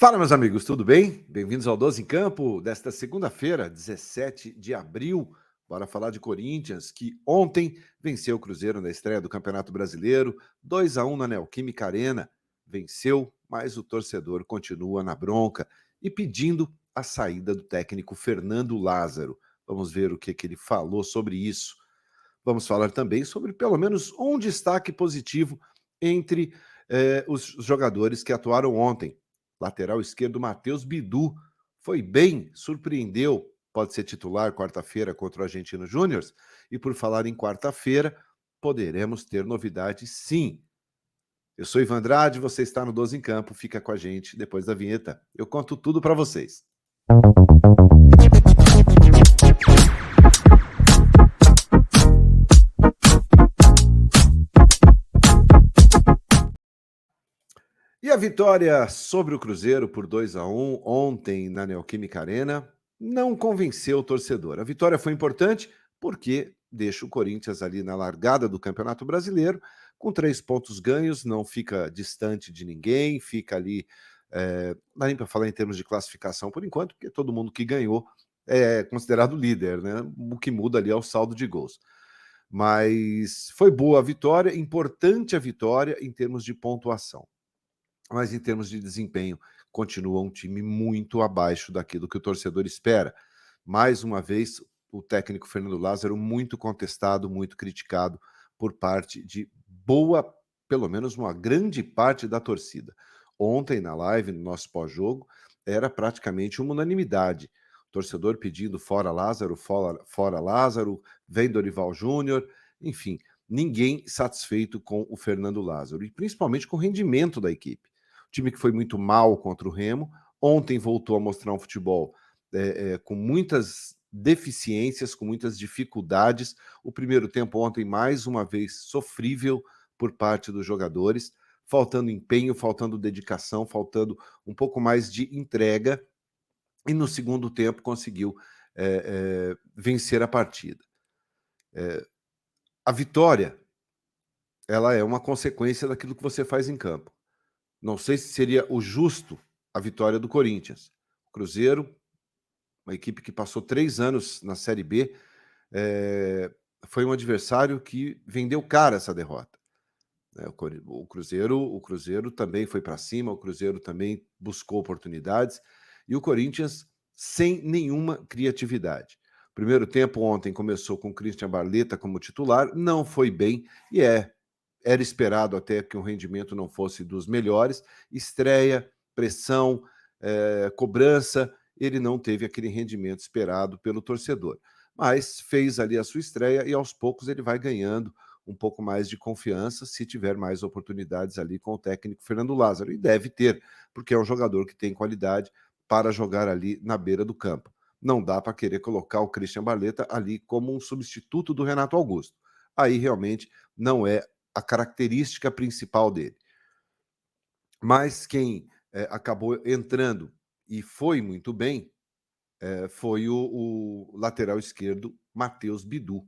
Fala, meus amigos, tudo bem? Bem-vindos ao 12 em Campo desta segunda-feira, 17 de abril. Bora falar de Corinthians, que ontem venceu o Cruzeiro na estreia do Campeonato Brasileiro, 2-1 na Neoquímica Arena. Venceu, mas o torcedor continua na bronca e pedindo a saída do técnico Fernando Lázaro. Vamos ver o que ele falou sobre isso. Vamos falar também sobre pelo menos um destaque positivo entre os jogadores que atuaram ontem. Lateral esquerdo, Matheus Bidu, foi bem, surpreendeu, pode ser titular quarta-feira contra o Argentino Júnior. E por falar em quarta-feira, poderemos ter novidades sim. Eu sou Ivan Andrade, você está no 12 em Campo, fica com a gente depois da vinheta. Eu conto tudo para vocês. E a vitória sobre o Cruzeiro por 2-1 ontem na Neoquímica Arena não convenceu o torcedor. A vitória foi importante porque deixa o Corinthians ali na largada do Campeonato Brasileiro com 3 pontos ganhos, não fica distante de ninguém, fica ali, não dá nem para falar em termos de classificação por enquanto, porque todo mundo que ganhou é considerado líder, né? O que muda ali é o saldo de gols. Mas foi boa a vitória, importante a vitória em termos de pontuação. Mas em termos de desempenho, continua um time muito abaixo daquilo que o torcedor espera. Mais uma vez, o técnico Fernando Lázaro muito contestado, muito criticado por parte de boa, pelo menos uma grande parte da torcida. Ontem, na live, no nosso pós-jogo, era praticamente uma unanimidade. O torcedor pedindo fora Lázaro, fora Lázaro, vem Dorival Júnior, enfim, ninguém satisfeito com o Fernando Lázaro, e principalmente com o rendimento da equipe. Time que foi muito mal contra o Remo, ontem voltou a mostrar um futebol com muitas deficiências, com muitas dificuldades. O primeiro tempo ontem, mais uma vez, sofrível por parte dos jogadores, faltando empenho, faltando dedicação, faltando um pouco mais de entrega, e no segundo tempo conseguiu vencer a partida. A vitória, ela é uma consequência daquilo que você faz em campo. Não sei se seria o justo a vitória do Corinthians. O Cruzeiro, uma equipe que passou 3 anos na Série B, foi um adversário que vendeu cara essa derrota. O Cruzeiro também foi para cima, o Cruzeiro também buscou oportunidades, e o Corinthians sem nenhuma criatividade. Primeiro tempo ontem começou com o Christian Barletta como titular, não foi bem, e era esperado até que o rendimento não fosse dos melhores. Estreia, pressão, cobrança, ele não teve aquele rendimento esperado pelo torcedor. Mas fez ali a sua estreia e aos poucos ele vai ganhando um pouco mais de confiança se tiver mais oportunidades ali com o técnico Fernando Lázaro. E deve ter, porque é um jogador que tem qualidade para jogar ali na beira do campo. Não dá para querer colocar o Christian Barletta ali como um substituto do Renato Augusto. Aí realmente não é a característica principal dele. Mas quem acabou entrando e foi muito bem foi o lateral esquerdo, Matheus Bidu.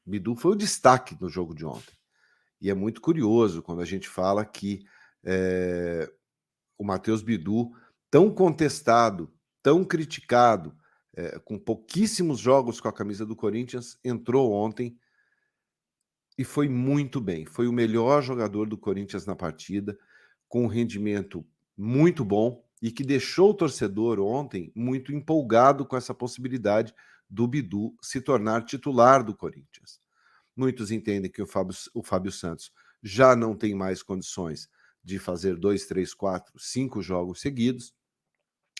Bidu foi o destaque no jogo de ontem. E é muito curioso quando a gente fala que o Matheus Bidu, tão contestado, tão criticado, com pouquíssimos jogos com a camisa do Corinthians, entrou ontem e foi muito bem. Foi o melhor jogador do Corinthians na partida, com um rendimento muito bom e que deixou o torcedor ontem muito empolgado com essa possibilidade do Bidu se tornar titular do Corinthians. Muitos entendem que o Fábio Santos já não tem mais condições de fazer 2, 3, 4, 5 jogos seguidos.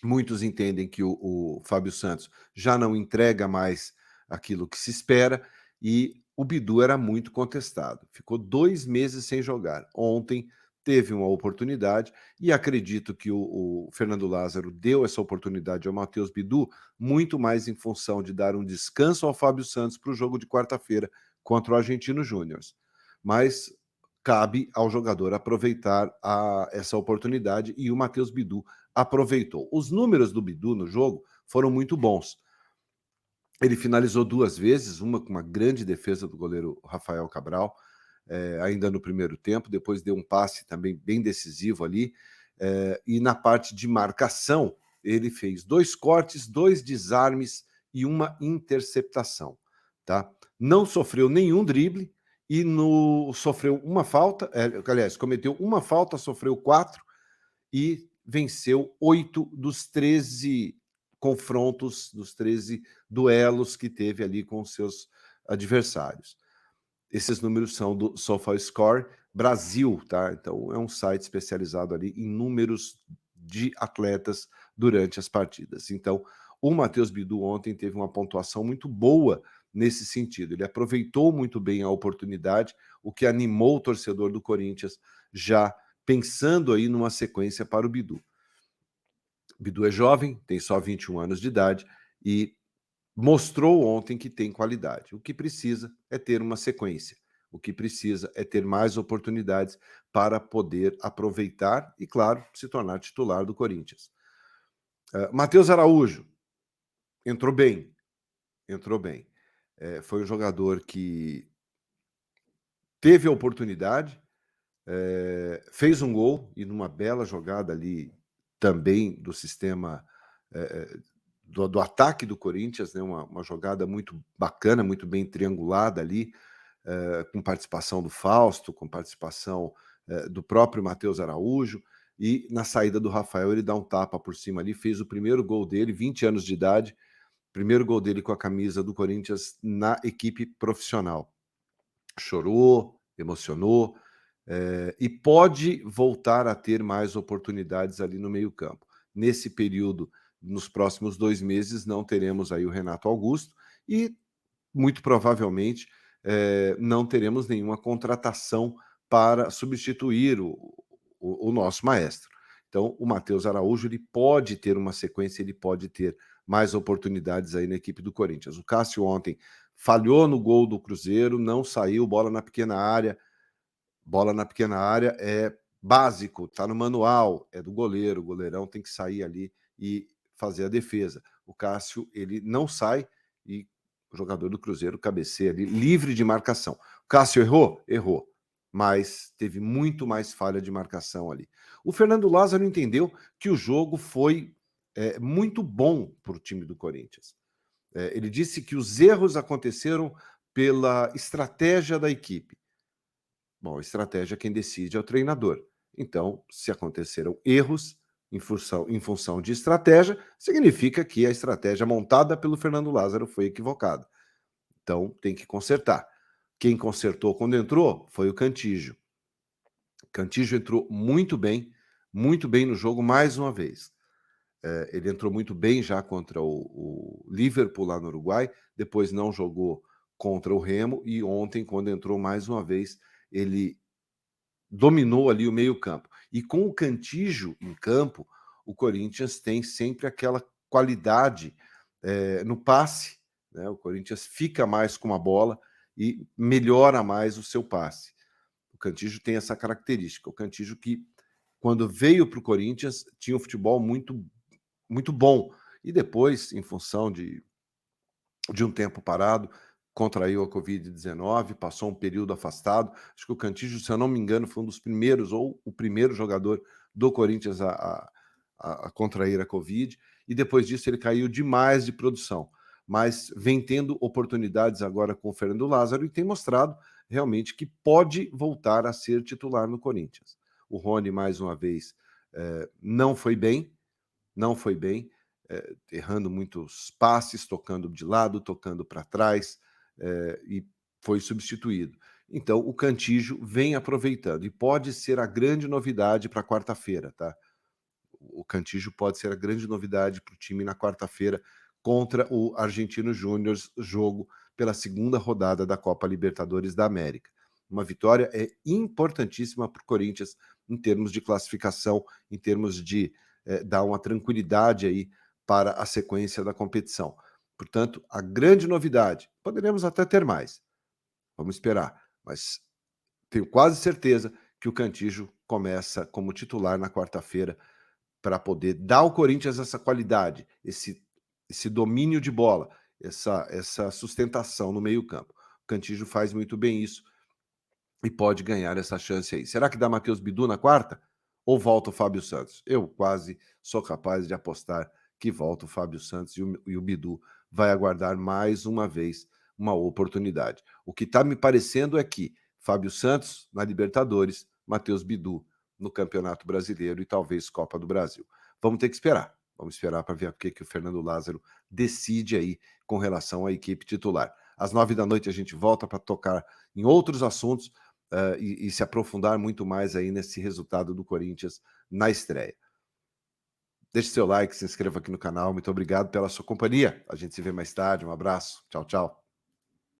Muitos entendem que o Fábio Santos já não entrega mais aquilo que se espera, e o Bidu era muito contestado. Ficou 2 meses sem jogar. Ontem teve uma oportunidade e acredito que o Fernando Lázaro deu essa oportunidade ao Matheus Bidu muito mais em função de dar um descanso ao Fábio Santos para o jogo de quarta-feira contra o Argentino Júnior. Mas cabe ao jogador aproveitar essa oportunidade, e o Matheus Bidu aproveitou. Os números do Bidu no jogo foram muito bons. Ele finalizou 2 vezes, uma com uma grande defesa do goleiro Rafael Cabral, ainda no primeiro tempo, depois deu um passe também bem decisivo ali. E na parte de marcação, ele fez 2 cortes, 2 desarmes e uma interceptação, tá? Não sofreu nenhum drible e sofreu uma falta, aliás, cometeu uma falta, sofreu 4 e venceu 8 dos 13 confrontos, dos 13 duelos que teve ali com seus adversários. Esses números são do SofaScore Brasil, tá? Então é um site especializado ali em números de atletas durante as partidas. Então, o Matheus Bidu ontem teve uma pontuação muito boa nesse sentido. Ele aproveitou muito bem a oportunidade, o que animou o torcedor do Corinthians, já pensando aí numa sequência para o Bidu. Bidu é jovem, tem só 21 anos de idade e mostrou ontem que tem qualidade. O que precisa é ter uma sequência. O que precisa é ter mais oportunidades para poder aproveitar e, claro, se tornar titular do Corinthians. Matheus Araújo entrou bem, entrou bem. Foi um jogador que teve a oportunidade, fez um gol e numa bela jogada ali também do sistema do ataque do Corinthians, né? Uma jogada muito bacana, muito bem triangulada ali, com participação do Fausto, com participação do próprio Matheus Araújo, e na saída do Rafael ele dá um tapa por cima ali, fez o primeiro gol dele, 20 anos de idade, primeiro gol dele com a camisa do Corinthians na equipe profissional. Chorou, emocionou, e pode voltar a ter mais oportunidades ali no meio-campo. Nesse período, nos próximos 2 meses, não teremos aí o Renato Augusto e, muito provavelmente, não teremos nenhuma contratação para substituir o nosso maestro. Então, o Matheus Araújo ele pode ter uma sequência, ele pode ter mais oportunidades aí na equipe do Corinthians. O Cássio ontem falhou no gol do Cruzeiro, não saiu, bola na pequena área. Bola na pequena área é básico, está no manual, é do goleiro. O goleirão tem que sair ali e fazer a defesa. O Cássio, ele não sai e o jogador do Cruzeiro cabeceia ali, livre de marcação. O Cássio errou? Errou. Mas teve muito mais falha de marcação ali. O Fernando Lázaro entendeu que o jogo foi muito bom para o time do Corinthians. Ele disse que os erros aconteceram pela estratégia da equipe. Bom, estratégia quem decide é o treinador. Então, se aconteceram erros em função de estratégia, significa que a estratégia montada pelo Fernando Lázaro foi equivocada. Então, tem que consertar. Quem consertou quando entrou foi o Cantígio. Cantígio entrou muito bem no jogo mais uma vez. Ele entrou muito bem já contra o Liverpool lá no Uruguai, depois não jogou contra o Remo e ontem, quando entrou mais uma vez, ele dominou ali o meio-campo. E com o Cantígio em campo, o Corinthians tem sempre aquela qualidade no passe, né? O Corinthians fica mais com a bola e melhora mais o seu passe. O Cantígio tem essa característica. O Cantígio que, quando veio para o Corinthians, tinha um futebol muito bom. E depois, em função de um tempo parado, contraiu a Covid-19, passou um período afastado. Acho que o Cantígio, se eu não me engano, foi um dos primeiros, ou o primeiro jogador do Corinthians a contrair a Covid, e depois disso ele caiu demais de produção. Mas vem tendo oportunidades agora com o Fernando Lázaro e tem mostrado realmente que pode voltar a ser titular no Corinthians. O Rony, mais uma vez, não foi bem, errando muitos passes, tocando de lado, tocando para trás, e foi substituído. Então, o Cantígio vem aproveitando e pode ser a grande novidade para quarta-feira, tá? O Cantígio pode ser a grande novidade para o time na quarta-feira contra o Argentino Júnior, jogo pela segunda rodada da Copa Libertadores da América. Uma vitória é importantíssima para o Corinthians em termos de classificação, em termos de dar uma tranquilidade aí para a sequência da competição. Portanto, a grande novidade, poderemos até ter mais, vamos esperar, mas tenho quase certeza que o Cantígio começa como titular na quarta-feira para poder dar ao Corinthians essa qualidade, esse domínio de bola, essa sustentação no meio-campo. O Cantígio faz muito bem isso e pode ganhar essa chance aí. Será que dá Matheus Bidu na quarta? ou volta o Fábio Santos? Eu quase sou capaz de apostar que volta o Fábio Santos e o Bidu vai aguardar mais uma vez uma oportunidade. O que está me parecendo é que Fábio Santos na Libertadores, Matheus Bidu no Campeonato Brasileiro e talvez Copa do Brasil. Vamos ter que esperar. Vamos esperar para ver o que o Fernando Lázaro decide aí com relação à equipe titular. Às 9 da noite a gente volta para tocar em outros assuntos e se aprofundar muito mais aí nesse resultado do Corinthians na estreia. Deixe seu like, se inscreva aqui no canal. Muito obrigado pela sua companhia. A gente se vê mais tarde. Um abraço. Tchau, tchau.